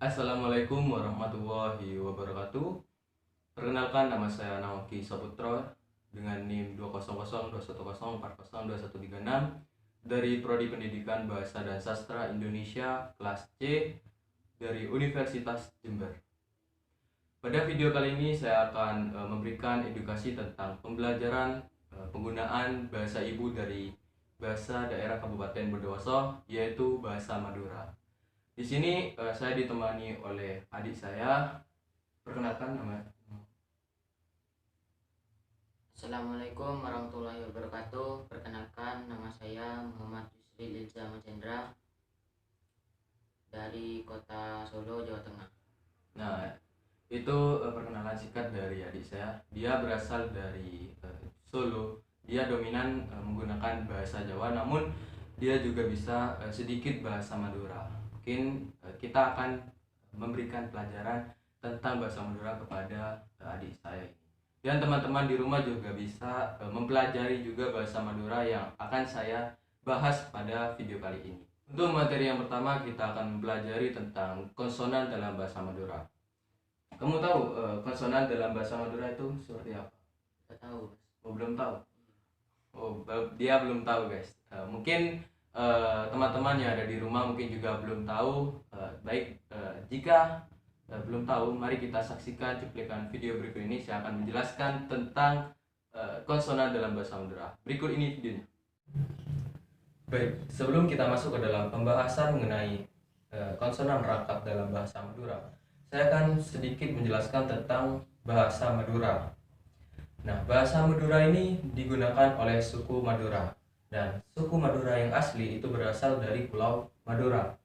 Assalamualaikum warahmatullahi wabarakatuh. Perkenalkan, nama saya Naoki Saputro dengan NIM 2002104021136 dari Prodi Pendidikan Bahasa dan Sastra Indonesia kelas C dari Universitas Jember. Pada video kali ini saya akan memberikan edukasi tentang pembelajaran penggunaan bahasa ibu dari bahasa daerah Kabupaten Bondowoso, yaitu bahasa Madura. Di sini saya ditemani oleh adik saya. Perkenalkan nama. Assalamualaikum warahmatullahi wabarakatuh. Perkenalkan, nama saya Muhammad Yusri Ilza Majendra dari kota Solo, Jawa Tengah. Nah, itu perkenalan singkat dari adik saya. Dia berasal dari Solo. Dia dominan menggunakan bahasa Jawa, namun dia juga bisa sedikit bahasa Madura. Mungkin kita akan memberikan pelajaran tentang bahasa Madura kepada adik saya. Dan teman-teman di rumah juga bisa mempelajari juga bahasa Madura yang akan saya bahas pada video kali ini. Untuk materi yang pertama, kita akan mempelajari tentang konsonan dalam bahasa Madura. Kamu tahu konsonan dalam bahasa Madura itu seperti apa? Kita tahu. Oh, belum tahu. Dia belum tahu, guys. Mungkin teman-teman yang ada di rumah mungkin juga belum tahu. Jika belum tahu, mari kita saksikan cuplikan video berikut ini. Saya akan menjelaskan tentang konsonan dalam bahasa Madura. Berikut ini videonya. Baik, sebelum kita masuk ke dalam pembahasan mengenai konsonan rangkap dalam bahasa Madura, saya akan sedikit menjelaskan tentang bahasa Madura. Nah, bahasa Madura ini digunakan oleh suku Madura, dan suku Madura yang asli itu berasal dari Pulau Madura.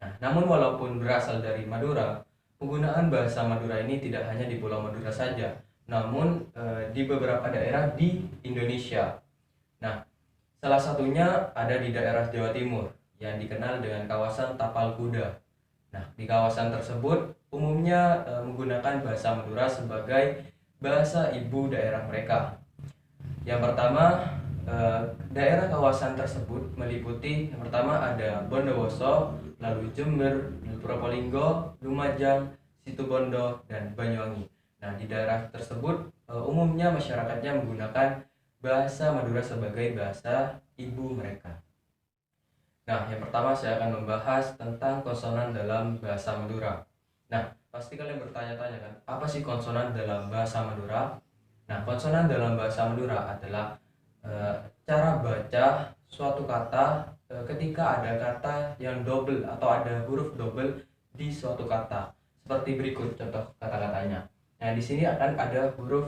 Nah, namun walaupun berasal dari Madura, penggunaan bahasa Madura ini tidak hanya di Pulau Madura saja, namun di beberapa daerah di Indonesia. Nah, salah satunya ada di daerah Jawa Timur yang dikenal dengan kawasan Tapal Kuda. Nah, di kawasan tersebut umumnya menggunakan bahasa Madura sebagai bahasa ibu daerah mereka. Yang pertama, daerah kawasan tersebut meliputi yang pertama ada Bondowoso, lalu Jember, Probolinggo, Lumajang, Situbondo, dan Banyuwangi. Nah, di daerah tersebut umumnya masyarakatnya menggunakan bahasa Madura sebagai bahasa ibu mereka. Nah, yang pertama saya akan membahas tentang konsonan dalam bahasa Madura. Nah, pasti kalian bertanya-tanya kan, apa sih konsonan dalam bahasa Madura? Nah, konsonan dalam bahasa Madura adalah cara baca suatu kata ketika ada kata yang double atau ada huruf double di suatu kata. Seperti berikut contoh kata-katanya. Nah, di sini akan ada huruf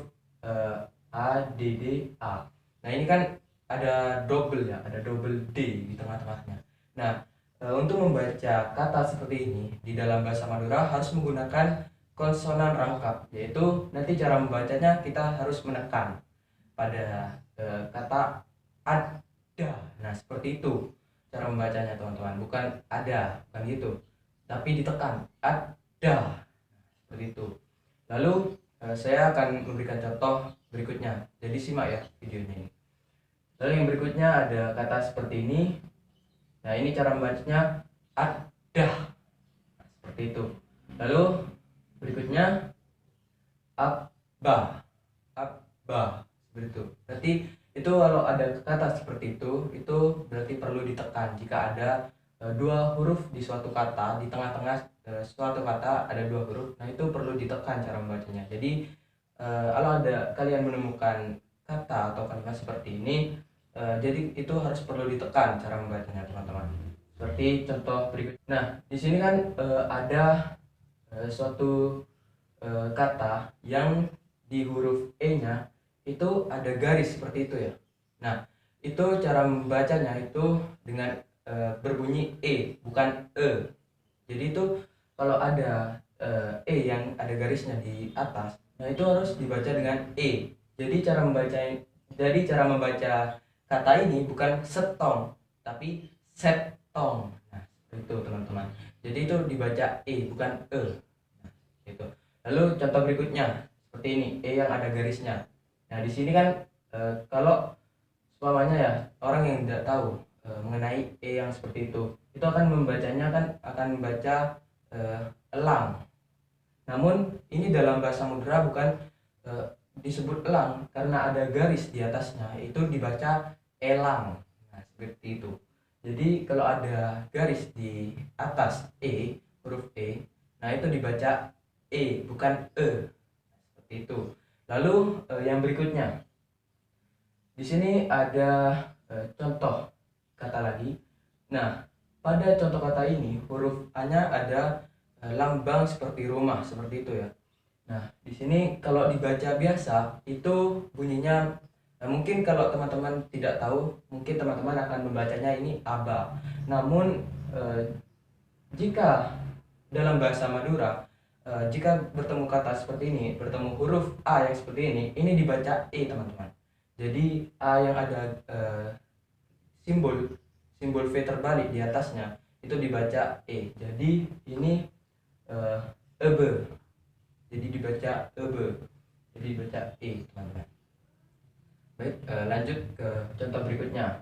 A, D, D, A. Nah, ini kan ada double ya, ada double D di tengah-tengahnya. Nah, untuk membaca kata seperti ini di dalam bahasa Madura harus menggunakan konsonan rangkap, yaitu nanti cara membacanya kita harus menekan pada kata ada. Nah, seperti itu cara membacanya, teman-teman. Bukan ada, bukan gitu, tapi ditekan ada, seperti itu. Lalu saya akan memberikan contoh berikutnya, jadi simak ya videonya ini. Lalu yang berikutnya ada kata seperti ini. Nah, ini cara membacanya ada, seperti itu. Lalu berikutnya abah, abah, seperti itu. Berarti itu kalau ada kata seperti itu berarti perlu ditekan jika ada dua huruf di suatu kata, di tengah-tengah suatu kata ada dua huruf. Nah, itu perlu ditekan cara membacanya. Jadi kalau ada kalian menemukan kata atau kalimat seperti ini, jadi itu harus perlu ditekan cara membacanya, teman-teman. Seperti contoh berikut. Nah, di sini kan ada suatu kata yang di huruf E-nya itu ada garis seperti itu ya. Nah, itu cara membacanya itu dengan berbunyi E, bukan E. Jadi itu kalau ada E yang ada garisnya di atas, nah itu harus dibaca dengan E. Jadi cara membaca kata ini bukan setong, tapi setong. Nah, itu teman-teman. Jadi itu dibaca E, bukan E. Nah, itu. Lalu contoh berikutnya seperti ini, E yang ada garisnya. Nah, di sini kan kalau semuanya ya orang yang tidak tahu mengenai E yang seperti itu akan membacanya kan akan membaca elang. Namun ini dalam bahasa Madura bukan disebut elang karena ada garis di atasnya, itu dibaca elang. Nah, seperti itu. Jadi kalau ada garis di atas huruf nah itu dibaca bukan seperti itu. Lalu yang berikutnya, di sini ada contoh kata lagi. Nah, pada contoh kata ini huruf A-nya ada lambang seperti rumah, seperti itu ya. Nah, di sini kalau dibaca biasa itu bunyinya mungkin kalau teman-teman tidak tahu, mungkin teman-teman akan membacanya ini aba. Namun jika dalam bahasa Madura, jika bertemu kata seperti ini, bertemu huruf A yang seperti ini dibaca teman-teman. Jadi A yang ada simbol V terbalik di atasnya itu dibaca Jadi ini ebe. Jadi dibaca ebe. Jadi dibaca teman-teman. Baik, lanjut ke contoh berikutnya.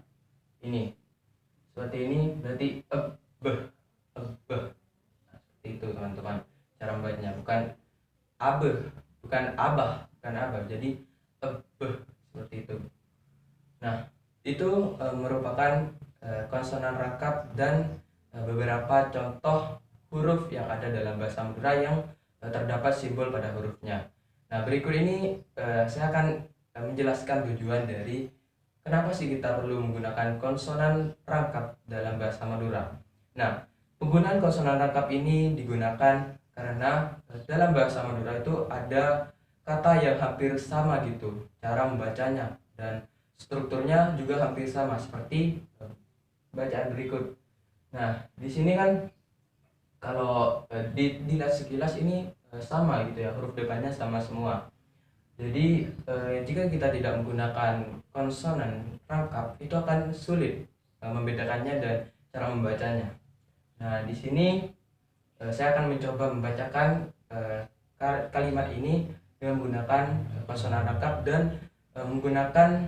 Ini seperti ini berarti ebe. Nah, seperti itu teman-teman cara membacanya, bukan abe, bukan abah, jadi seperti itu. Nah, itu merupakan konsonan rangkap dan beberapa contoh huruf yang ada dalam bahasa Madura yang terdapat simbol pada hurufnya. Nah, berikut ini saya akan menjelaskan tujuan dari kenapa sih kita perlu menggunakan konsonan rangkap dalam bahasa Madura. Nah, penggunaan konsonan rangkap ini digunakan karena dalam bahasa Madura itu ada kata yang hampir sama gitu cara membacanya, dan strukturnya juga hampir sama seperti bacaan berikut. Nah, di sini kan kalau dilihat sekilas ini sama gitu ya, huruf depannya sama semua. Jadi jika kita tidak menggunakan konsonan rangkap itu akan sulit membedakannya dan cara membacanya. Nah, di sini saya akan mencoba membacakan kalimat ini dengan menggunakan konsonan rangkap dan menggunakan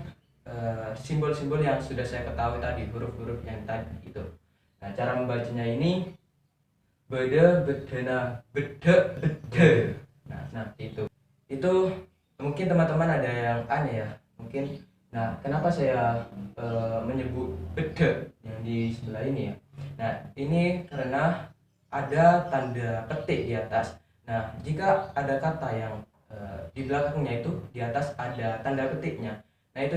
simbol-simbol yang sudah saya ketahui tadi, huruf-huruf yang tadi itu. Nah, cara membacanya ini beda, bedena, beda, beda. Nah itu mungkin teman-teman ada yang aneh ya, mungkin. Nah, kenapa saya menyebut beda yang di sebelah ini ya? Nah, ini karena ada tanda petik di atas. Nah, jika ada kata yang di belakangnya itu di atas ada tanda petiknya, nah itu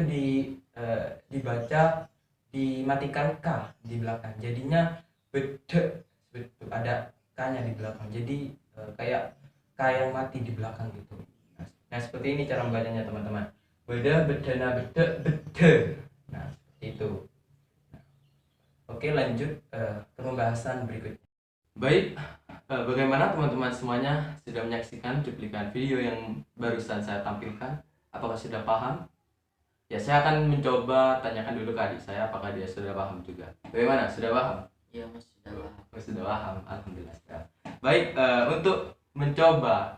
dibaca dimatikan K di belakang, jadinya beda, ada K-nya di belakang, jadi kayak K yang mati di belakang gitu. Nah, seperti ini cara membacanya teman-teman. Beda, bedana, beda, beda. Nah, seperti itu. Oke, lanjut ke pembahasan berikutnya. Baik, bagaimana teman-teman semuanya sudah menyaksikan cuplikan video yang barusan saya tampilkan? Apakah sudah paham? Ya, saya akan mencoba tanyakan dulu ke adik saya apakah dia sudah paham juga. Bagaimana? Sudah paham? Iya, Mas, sudah paham. Sudah paham, alhamdulillah. Baik, untuk mencoba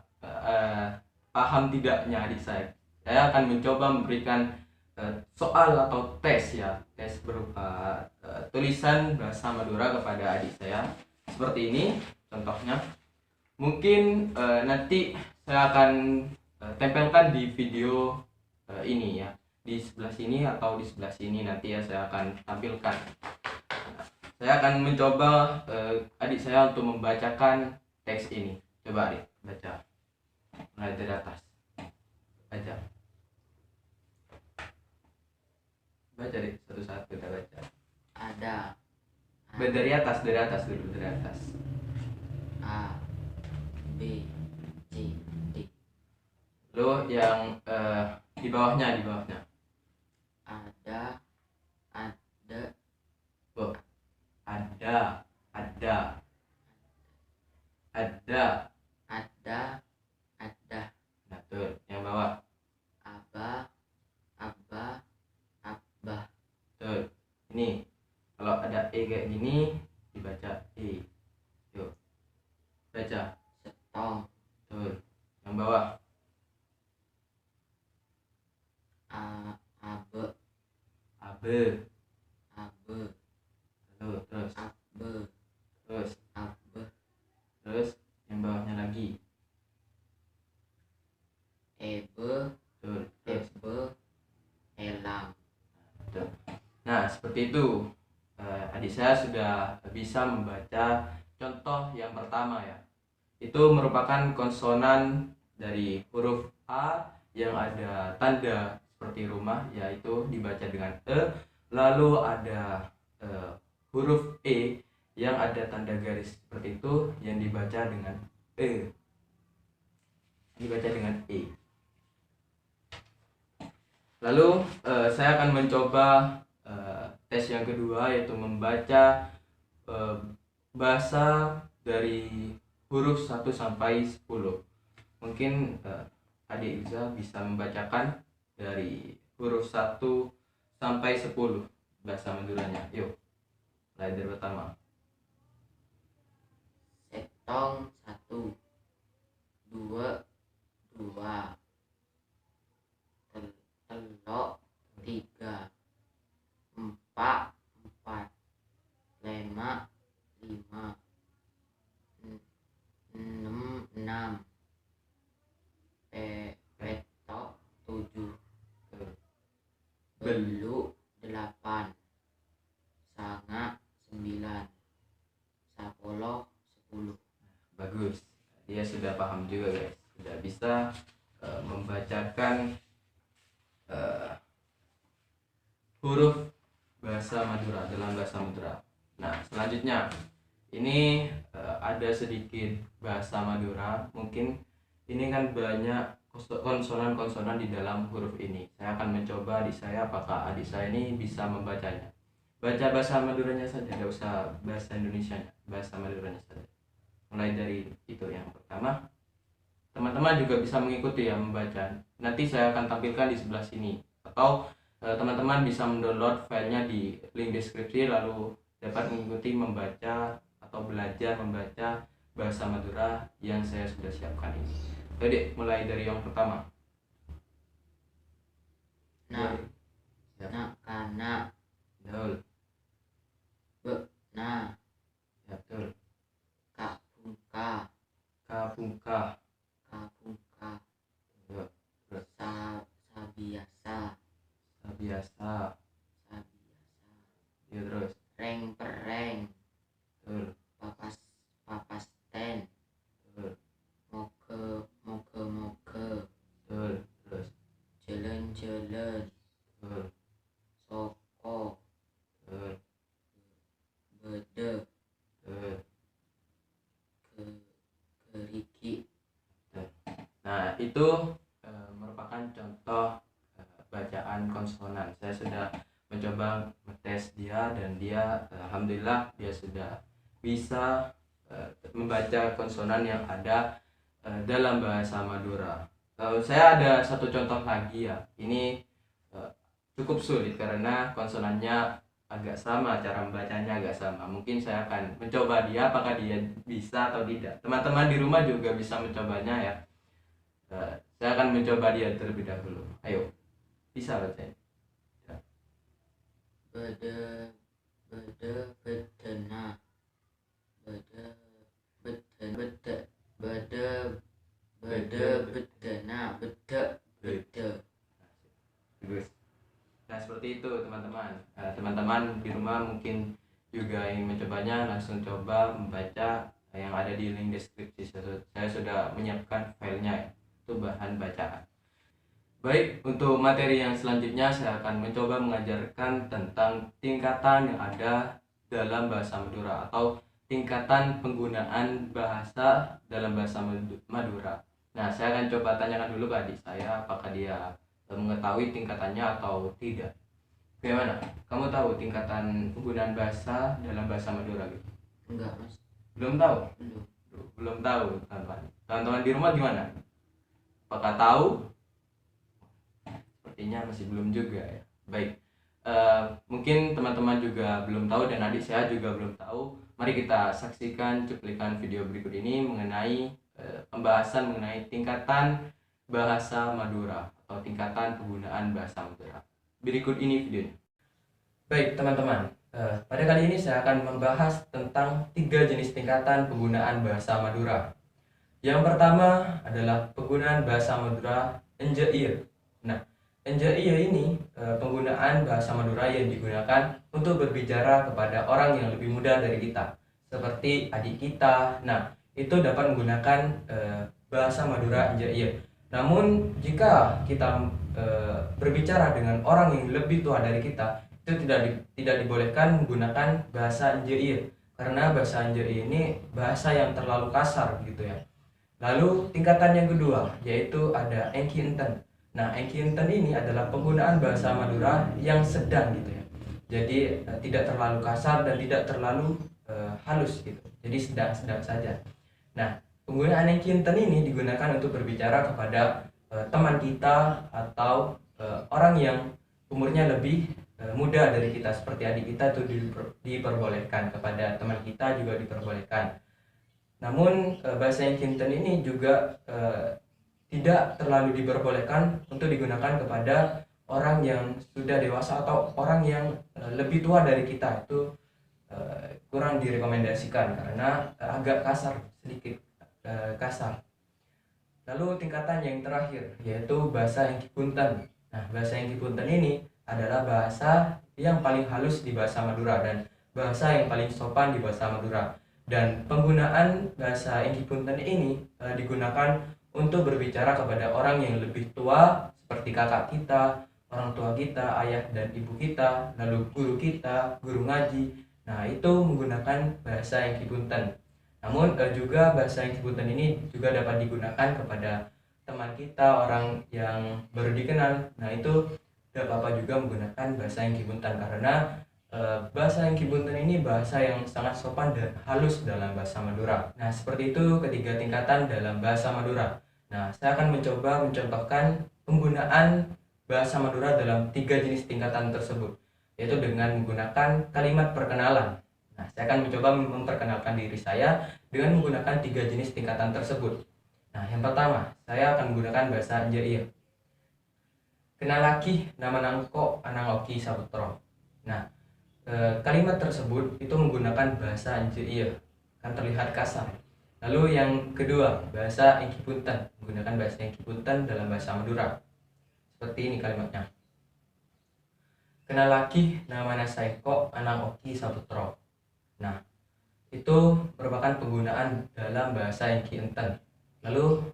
paham tidaknya adik saya akan mencoba memberikan soal atau tes ya, tes berupa tulisan bahasa Madura kepada adik saya. Seperti ini contohnya. Mungkin nanti saya akan tempelkan di video ini ya, di sebelah sini atau di sebelah sini nanti ya saya akan tampilkan. Nah, saya akan mencoba adik saya untuk membacakan teks ini. Coba adik baca mulai dari atas. Baca adik, satu-satu kita baca. Ada. Dari atas dulu, dari atas. A, B, C, D. Lo yang di bawahnya. Ada. Oh, ada. Nah, tuh yang bawah. Abah. Tuh. Ini kalau ada kayak gini dibaca Yuk. Baca. Setong. Tuh. Yang bawah. Abe. Tuh, terus. Abbe. Terus. Abbe. Terus. seperti itu. Adik saya sudah bisa membaca contoh yang pertama ya. Itu merupakan konsonan dari huruf A yang ada tanda seperti rumah, yaitu dibaca dengan E. Lalu ada huruf E yang ada tanda garis seperti itu yang dibaca dengan E. Dibaca dengan E. Lalu saya akan mencoba tes yang kedua, yaitu membaca bahasa dari huruf 1 sampai 10. Mungkin adik Iza bisa membacakan dari huruf 1 sampai 10 bahasa Maduranya. Yuk, mulai dari pertama. Setong 1, 2, 2, telok 3, 4, 4, 5, 5, 6, petok 7, belu 8, sanga 9, sapolo 10. Bagus, dia sudah paham juga guys, sudah bisa membacakan huruf bahasa Madura dalam bahasa Madura. Nah, selanjutnya ini ada sedikit bahasa Madura. Mungkin ini kan banyak konsonan-konsonan di dalam huruf ini. Saya akan mencoba adik saya, apakah adik saya ini bisa membacanya. Baca bahasa Maduranya saja, tidak usah bahasa Indonesianya, bahasa Maduranya saja. Mulai dari itu yang pertama. Teman-teman juga bisa mengikuti ya membaca. Nanti saya akan tampilkan di sebelah sini, atau teman-teman bisa mendownload filenya di link deskripsi, lalu dapat mengikuti membaca atau belajar membaca bahasa Madura yang saya sudah siapkan ini. Jadi mulai dari yang pertama. Nah, Ya. nah, kana, Betul. nah, Ya, betul. kapungka, Kapungka. kapungka, Ya, terus. sabiasa, Sabiasa. sabiasa, Ya, terus. reng pereng, Betul. papasten, Betul. moge, Betul. Terus. jelen, Betul. soko, Betul. bede, Betul. keriki. Nah, itu merupakan contoh bacaan konsonan. Saya sudah mencoba ngetes dia, dan dia alhamdulillah dia sudah bisa membaca konsonan yang ada dalam bahasa Madura. Saya ada satu contoh lagi ya. Ini cukup sulit karena konsonannya agak sama, cara membacanya agak sama. Mungkin saya akan mencoba dia, apakah dia bisa atau tidak. Teman-teman di rumah juga bisa mencobanya ya. Saya akan mencoba dia terlebih dahulu. Ayo, bisa bacanya. Bedena, bedena, bede. Bagus. Nah, seperti itu teman-teman. Teman-teman di rumah mungkin juga ingin mencobanya, langsung coba membaca yang ada di link deskripsi. Saya sudah menyiapkan filenya, itu bahan bacaan. Baik, untuk materi yang selanjutnya saya akan mencoba mengajarkan tentang tingkatan yang ada dalam bahasa Madura, atau tingkatan penggunaan bahasa dalam bahasa Madura. Nah, saya akan coba tanyakan dulu ke adik saya apakah dia mengetahui tingkatannya atau tidak. Bagaimana? Kamu tahu tingkatan penggunaan bahasa dalam bahasa Madura gitu? Enggak, Mas. Belum tahu? Belum. Belum tahu, teman-teman. Teman-teman di rumah gimana? Apakah tahu? Sepertinya masih belum juga ya. Baik, mungkin teman-teman juga belum tahu dan adik saya juga belum tahu. Mari kita saksikan cuplikan video berikut ini mengenai pembahasan mengenai tingkatan bahasa Madura atau tingkatan penggunaan bahasa Madura. Berikut ini videonya. Baik teman-teman, pada kali ini saya akan membahas tentang 3 jenis tingkatan penggunaan bahasa Madura. Yang pertama adalah penggunaan bahasa Madura enjair. Nah, Enjaiya ini penggunaan bahasa Madura yang digunakan untuk berbicara kepada orang yang lebih muda dari kita, seperti adik kita. Nah, itu dapat menggunakan bahasa Madura enjaiya. Namun jika kita berbicara dengan orang yang lebih tua dari kita, itu tidak dibolehkan menggunakan bahasa enjaiya, karena bahasa enjaiya ini bahasa yang terlalu kasar gitu ya. Lalu tingkatan yang kedua yaitu ada engki enten. Nah, engki enten ini adalah penggunaan bahasa Madura yang sedang gitu ya. Jadi tidak terlalu kasar dan tidak terlalu halus gitu. Jadi sedang-sedang saja. Nah, penggunaan engki enten ini digunakan untuk berbicara kepada teman kita atau orang yang umurnya lebih muda dari kita, seperti adik kita itu diperbolehkan, kepada teman kita juga diperbolehkan. Namun bahasa yang kinten ini juga tidak terlalu diperbolehkan untuk digunakan kepada orang yang sudah dewasa atau orang yang lebih tua dari kita. Itu kurang direkomendasikan karena agak kasar, sedikit kasar. Lalu tingkatan yang terakhir yaitu bahasa Engki Punten. Nah, bahasa Engki Punten ini adalah bahasa yang paling halus di bahasa Madura dan bahasa yang paling sopan di bahasa Madura. Dan penggunaan bahasa Engki Punten ini digunakan untuk berbicara kepada orang yang lebih tua, seperti kakak kita, orang tua kita, ayah dan ibu kita, lalu guru kita, guru ngaji. Nah, itu menggunakan bahasa Engki Punten. Namun juga bahasa Engki Punten ini juga dapat digunakan kepada teman kita, orang yang baru dikenal. Nah, itu tidak apa-apa juga menggunakan bahasa Engki Punten, karena bahasa Engki Punten ini bahasa yang sangat sopan dan halus dalam bahasa Madura. Nah, seperti itu ketiga tingkatan dalam bahasa Madura. Nah, saya akan mencoba mencontohkan penggunaan bahasa Madura dalam 3 jenis tingkatan tersebut, yaitu dengan menggunakan kalimat perkenalan. Nah, saya akan mencoba memperkenalkan diri saya dengan menggunakan 3 jenis tingkatan tersebut. Nah, yang pertama, saya akan menggunakan bahasa enjaiya. Kenal lagi nama nangko anang oki sabutro. Nah, kalimat tersebut itu menggunakan bahasa enjaiya, kan terlihat kasar. Lalu yang kedua, bahasa Engki Punten, menggunakan bahasa Engki Punten dalam bahasa Madura. Seperti ini kalimatnya. Kenal lagi nama nasaiko anang oki sabutro. Nah, itu merupakan penggunaan dalam bahasa Engki Enten. Lalu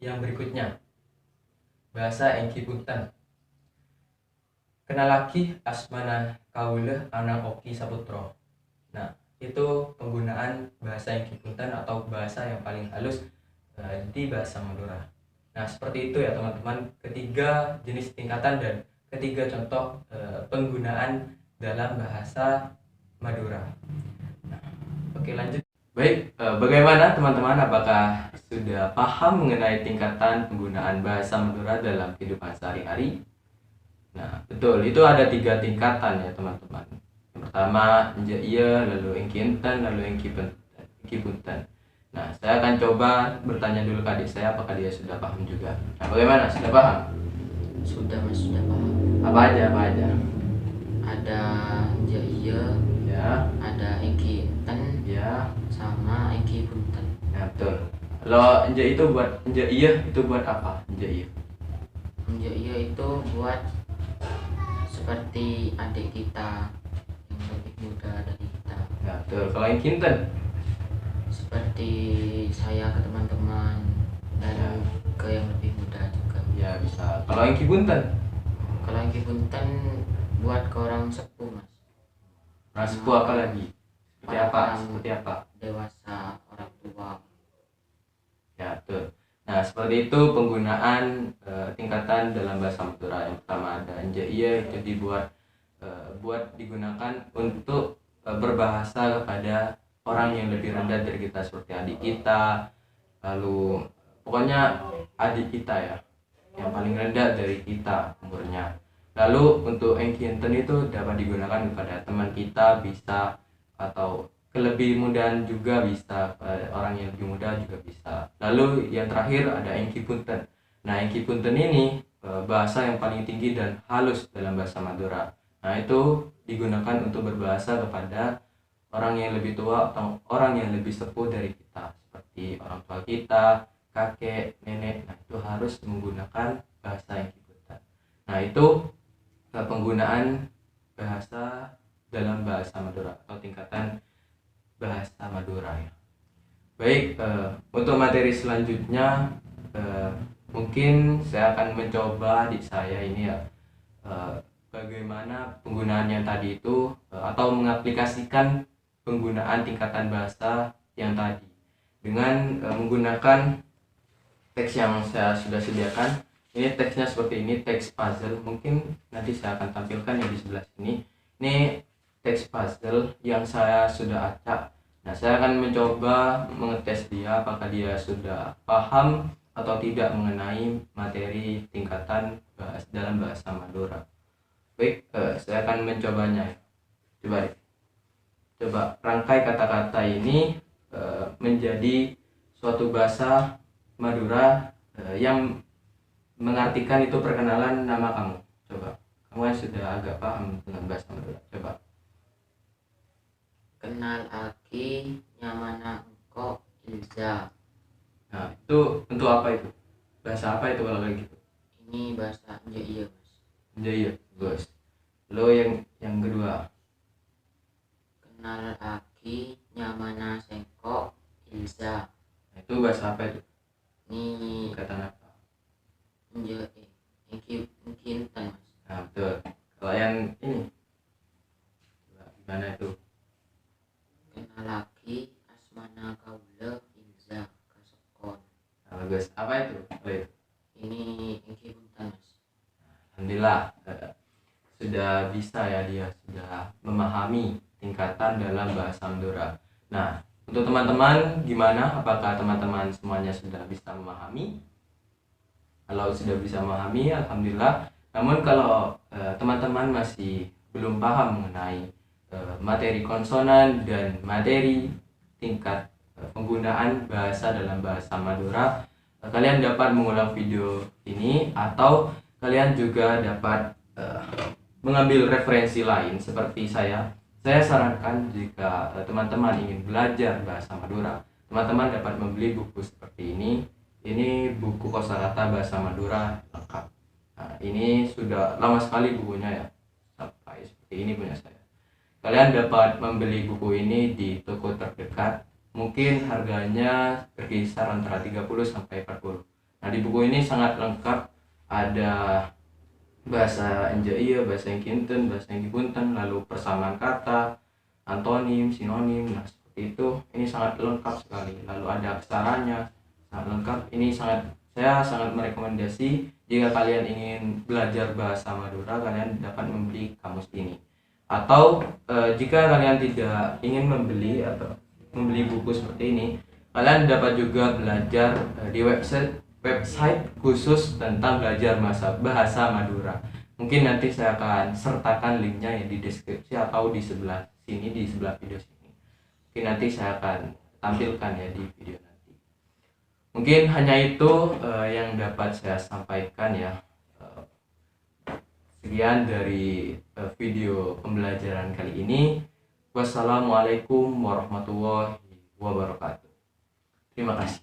yang berikutnya, bahasa Engki Punten. Kenal lagi asmana kauleh anang oki sabutro. Nah, itu penggunaan bahasa Engki Punten atau bahasa yang paling halus di bahasa Madura. Nah, seperti itu ya teman-teman, ketiga jenis tingkatan dan ketiga contoh penggunaan dalam bahasa Madura. Nah, oke, lanjut. Baik, bagaimana teman-teman, apakah sudah paham mengenai tingkatan penggunaan bahasa Madura dalam kehidupan sehari-hari? Nah, betul, itu ada 3 tingkatan ya teman-teman. Yang pertama enjaiya, lalu Engki Enten, lalu Engki Punten. Nah, saya akan coba bertanya dulu ke adik saya apakah dia sudah paham juga. Nah, bagaimana, sudah paham? Sudah mas, sudah paham. Apa aja? Ada enjaiya, Ya, ada Engki Enten, ya, sama Engki Punten. ya betul. Kalau enjaiya itu buat apa? Enjaiya. Enjaiya itu buat seperti adik kita yang lebih muda dari kita, Ya betul. Kalau Engki Enten? seperti saya ke teman-teman dan Ya. ke yang lebih muda juga. Ya bisa. Kalau Engki Punten? Kalau Engki Punten buat ke orang sepuh mas, Nah, sepuh apa lagi? Seperti apa? Orang Seperti apa? dewasa, orang tua. Ya betul. Nah, seperti itu penggunaan tingkatan dalam bahasa Madura. Yang pertama ada enjaiya, itu buat digunakan untuk berbahasa kepada orang yang lebih rendah dari kita, seperti adik kita, lalu pokoknya adik kita ya, yang paling rendah dari kita umurnya. Lalu untuk Engki Enten itu dapat digunakan kepada teman kita, bisa, atau lebih mudahan juga bisa, orang yang lebih muda juga bisa. Lalu yang terakhir ada Engki Punten. Nah, Engki Punten ini bahasa yang paling tinggi dan halus dalam bahasa Madura. Nah, itu digunakan untuk berbahasa kepada orang yang lebih tua atau orang yang lebih sepuh dari kita, seperti orang tua kita, kakek, nenek. Nah, itu harus menggunakan bahasa Engki Punten. Nah, itu penggunaan bahasa dalam bahasa Madura atau tingkatan bahasa Madura ya. Baik, untuk materi selanjutnya mungkin saya akan mencoba di saya ini ya, bagaimana penggunaan yang tadi itu atau mengaplikasikan penggunaan tingkatan bahasa yang tadi dengan menggunakan teks yang saya sudah sediakan. Ini teksnya seperti ini, teks puzzle. Mungkin nanti saya akan tampilkan yang di sebelah sini. Ini teks puzzle yang saya sudah acak. Nah, saya akan mencoba mengetes dia apakah dia sudah paham atau tidak mengenai materi tingkatan dalam bahasa Madura. Baik, saya akan mencobanya. Coba rangkai kata-kata ini menjadi suatu bahasa Madura yang mengartikan itu perkenalan nama kamu. Coba, kamu kan sudah agak paham dengan bahasa Madura. Coba. Kenal aki nyamana engko Ilza. Nah, itu untuk apa itu? Bahasa apa itu kalau kayak gitu? Ini bahasa India mas. Iya, bos. Lo yang kedua. Kenal aki nyamana sengko Ilza. Nah, itu bahasa apa itu? Ini Kata apa? mungkin mas. Nah, betul. Kalau yang ini, coba, gimana itu? Kenal aki asmana kaula Ilza kasokon. Nah, bagus. Apa itu? Oh, itu. Ini mas. Alhamdulillah, sudah bisa ya, dia sudah memahami tingkatan dalam bahasa Madura. Nah, untuk teman-teman gimana? Apakah teman-teman semuanya sudah bisa memahami? Kalau sudah bisa memahami, alhamdulillah. Namun kalau teman-teman masih belum paham mengenai materi konsonan dan materi tingkat penggunaan bahasa dalam bahasa Madura, kalian dapat mengulang video ini atau kalian juga dapat mengambil referensi lain seperti saya. Saya sarankan jika teman-teman ingin belajar bahasa Madura, teman-teman dapat membeli buku seperti ini. Ini buku kosakata bahasa Madura lengkap. Nah, ini sudah lama sekali bukunya ya, sampai seperti ini punya saya. Kalian dapat membeli buku ini di toko terdekat. Mungkin harganya berkisar antara 30 sampai 40. Nah, di buku ini sangat lengkap, ada bahasa Injaya, bahasa Kinten, bahasa Punten, lalu persamaan kata, antonim, sinonim. Nah, seperti itu. Ini sangat lengkap sekali. Lalu ada aksaranya, sangat lengkap. Ini saya sangat merekomendasi jika kalian ingin belajar bahasa Madura, kalian dapat membeli kamus ini. Atau jika kalian tidak ingin membeli atau membeli buku seperti ini, kalian dapat juga belajar di website khusus tentang belajar bahasa Madura. Mungkin nanti saya akan sertakan linknya ya di deskripsi atau di sebelah sini, di sebelah video sini. Mungkin nanti saya akan tampilkan ya di video nanti. Mungkin hanya itu yang dapat saya sampaikan ya. Sekian dari video pembelajaran kali ini. Wassalamualaikum warahmatullahi wabarakatuh. Terima kasih.